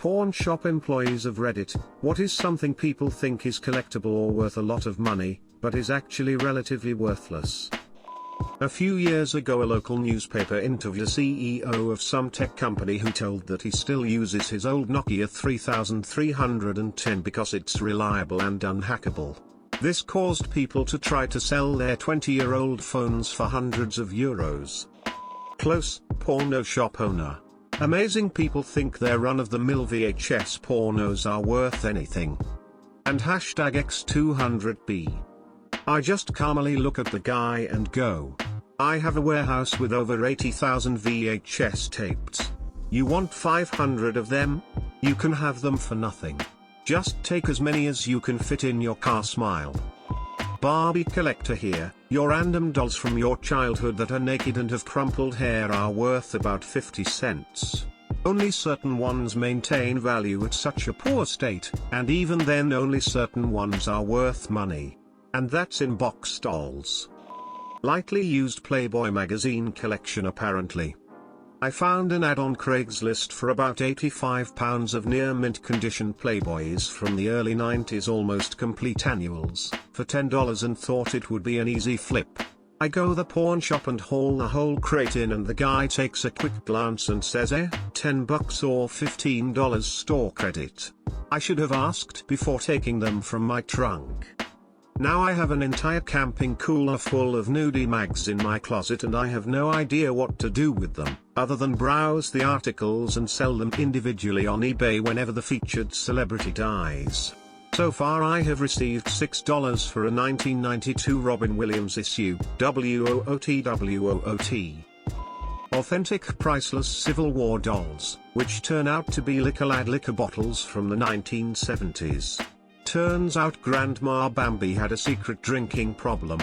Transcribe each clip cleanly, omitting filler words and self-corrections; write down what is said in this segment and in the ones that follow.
Pawn shop employees of Reddit, what is something people think is collectible or worth a lot of money, but is actually relatively worthless? A few years ago a local newspaper interviewed a CEO of some tech company who told that he still uses his old Nokia 3310 because it's reliable and unhackable. This caused people to try to sell their 20-year-old phones for hundreds of euros. Close, porno shop owner. Amazing people think their run-of-the-mill VHS pornos are worth anything. And hashtag X200B. I just calmly look at the guy and go, I have a warehouse with over 80,000 VHS tapes. You want 500 of them? You can have them for nothing. Just take as many as you can fit in your car. Smile. Barbie collector here, your random dolls from your childhood that are naked and have crumpled hair are worth about 50 cents. Only certain ones maintain value at such a poor state, and even then only certain ones are worth money. And that's in box dolls. Lightly used Playboy magazine collection apparently. I found an ad on Craigslist for about £85 of near mint condition Playboys from the early 90s, almost complete annuals, for $10 and thought it would be an easy flip. I go the pawn shop and haul the whole crate in and the guy takes a quick glance and says $10 or $15 store credit. I should have asked before taking them from my trunk. Now I have an entire camping cooler full of nudie mags in my closet and I have no idea what to do with them, other than browse the articles and sell them individually on eBay whenever the featured celebrity dies. So far I have received $6 for a 1992 Robin Williams issue, WOOT. Authentic priceless Civil War dolls, which turn out to be Liquor-Lad liquor bottles from the 1970s. Turns out Grandma Bambi had a secret drinking problem.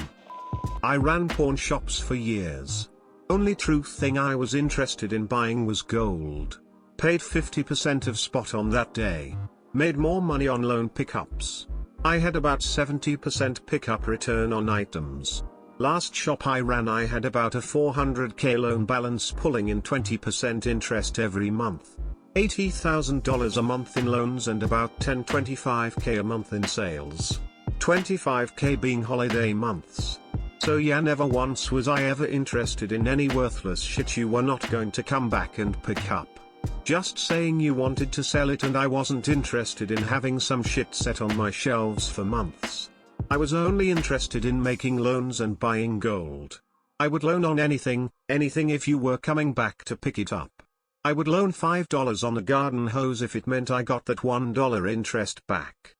I ran pawn shops for years. Only true thing I was interested in buying was gold. Paid 50% of spot on that day. Made more money on loan pickups. I had about 70% pickup return on items. Last shop I ran I had about a $400k loan balance pulling in 20% interest every month. $80,000 a month in loans and about $25k a month in sales. 25k being holiday months. So yeah, never once was I ever interested in any worthless shit you were not going to come back and pick up. Just saying you wanted to sell it and I wasn't interested in having some shit set on my shelves for months. I was only interested in making loans and buying gold. I would loan on anything if you were coming back to pick it up. I would loan $5 on a garden hose if it meant I got that $1 interest back.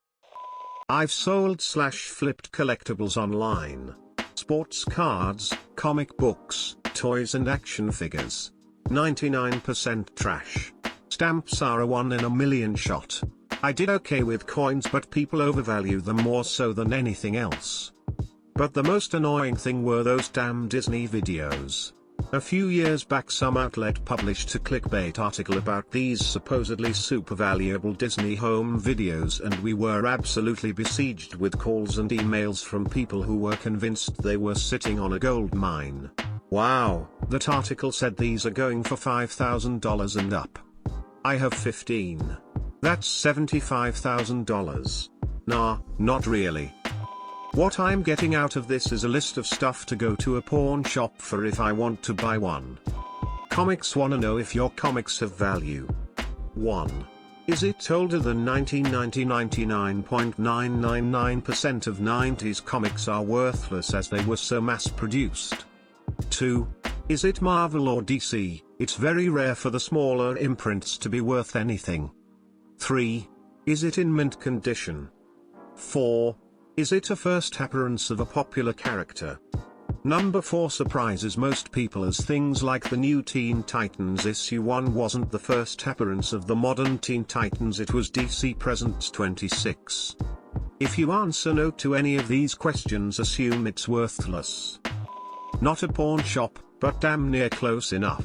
I've sold/flipped collectibles online. Sports cards, comic books, toys and action figures. 99% trash. Stamps are a 1 in a million shot. I did okay with coins but people overvalue them more so than anything else. But the most annoying thing were those damn Disney videos. A few years back some outlet published a clickbait article about these supposedly super valuable Disney home videos and we were absolutely besieged with calls and emails from people who were convinced they were sitting on a gold mine. Wow, that article said these are going for $5,000 and up. I have 15. That's $75,000. Nah, not really. What I'm getting out of this is a list of stuff to go to a pawn shop for if I want to buy one. Comics wanna know if your comics have value. 1. Is it older than 1990? 99.999% of 90s comics are worthless as they were so mass-produced. 2. Is it Marvel or DC? It's very rare for the smaller imprints to be worth anything. 3. Is it in mint condition? 4. Is it a first appearance of a popular character? Number 4 surprises most people as things like the new Teen Titans issue 1 wasn't the first appearance of the modern Teen Titans, it was DC Presents 26. If you answer no to any of these questions assume it's worthless. Not a pawn shop, but damn near close enough.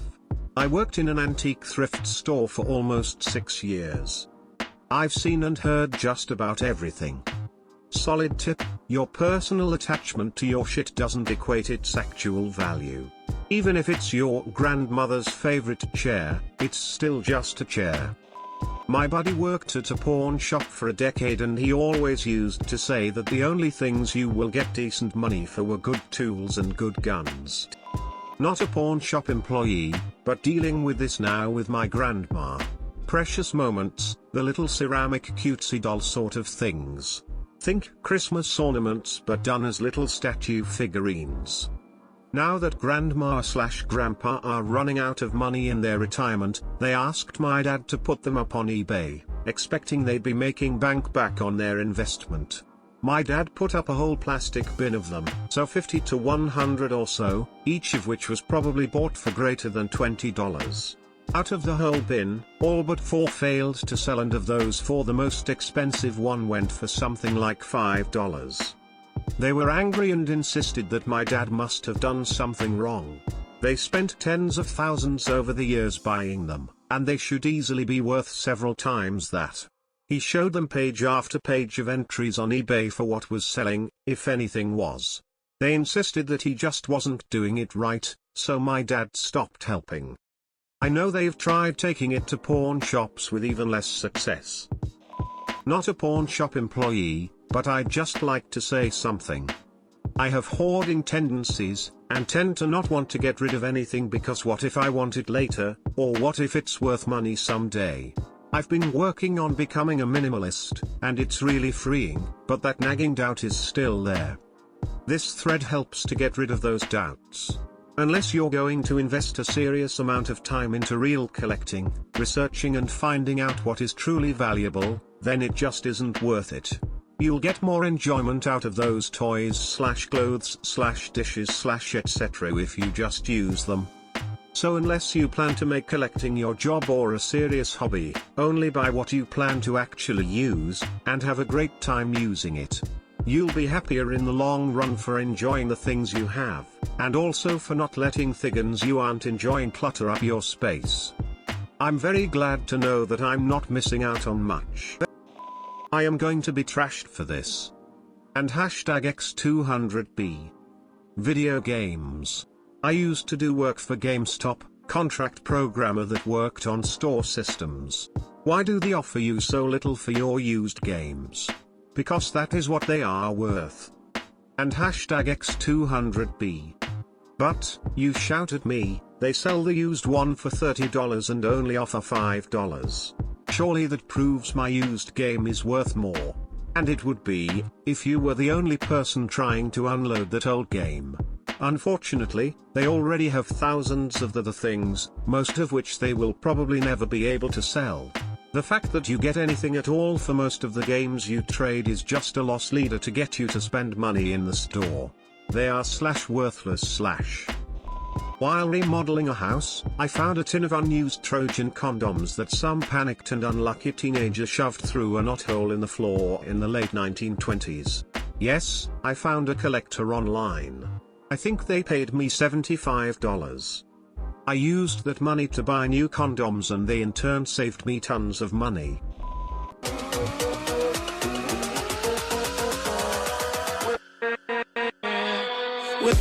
I worked in an antique thrift store for almost 6 years. I've seen and heard just about everything. Solid tip, your personal attachment to your shit doesn't equate its actual value. Even if it's your grandmother's favorite chair, it's still just a chair. My buddy worked at a pawn shop for a decade and he always used to say that the only things you will get decent money for were good tools and good guns. Not a pawn shop employee, but dealing with this now with my grandma. Precious moments, the little ceramic cutesy doll sort of things. Think Christmas ornaments but done as little statue figurines. Now that grandma/grandpa are running out of money in their retirement, they asked my dad to put them up on eBay, expecting they'd be making bank back on their investment. My dad put up a whole plastic bin of them, so 50 to 100 or so, each of which was probably bought for greater than $20. Out of the whole bin, all but 4 failed to sell, and of those 4 the most expensive one went for something like $5. They were angry and insisted that my dad must have done something wrong. They spent tens of thousands over the years buying them, and they should easily be worth several times that. He showed them page after page of entries on eBay for what was selling, if anything was. They insisted that he just wasn't doing it right, so my dad stopped helping. I know they've tried taking it to pawn shops with even less success. Not a pawn shop employee, but I'd just like to say something. I have hoarding tendencies, and tend to not want to get rid of anything because what if I want it later, or what if it's worth money someday? I've been working on becoming a minimalist, and it's really freeing, but that nagging doubt is still there. This thread helps to get rid of those doubts. Unless you're going to invest a serious amount of time into real collecting, researching and finding out what is truly valuable, then it just isn't worth it. You'll get more enjoyment out of those toys/clothes/dishes/etc. if you just use them. So unless you plan to make collecting your job or a serious hobby, only buy what you plan to actually use, and have a great time using it. You'll be happier in the long run for enjoying the things you have, and also for not letting things you aren't enjoying clutter up your space. I'm very glad to know that I'm not missing out on much. I am going to be trashed for this. And #X200B. Video games. I used to do work for GameStop, contract programmer that worked on store systems. Why do they offer you so little for your used games? Because that is what they are worth. And #X200B. But, you shout at me, they sell the used one for $30 and only offer $5. Surely that proves my used game is worth more. And it would be, if you were the only person trying to unload that old game. Unfortunately, they already have thousands of the things, most of which they will probably never be able to sell. The fact that you get anything at all for most of the games you trade is just a loss leader to get you to spend money in the store. They are /worthless/. While remodeling a house, I found a tin of unused Trojan condoms that some panicked and unlucky teenager shoved through a knothole in the floor in the late 1920s. Yes, I found a collector online. I think they paid me $75. I used that money to buy new condoms and they in turn saved me tons of money. With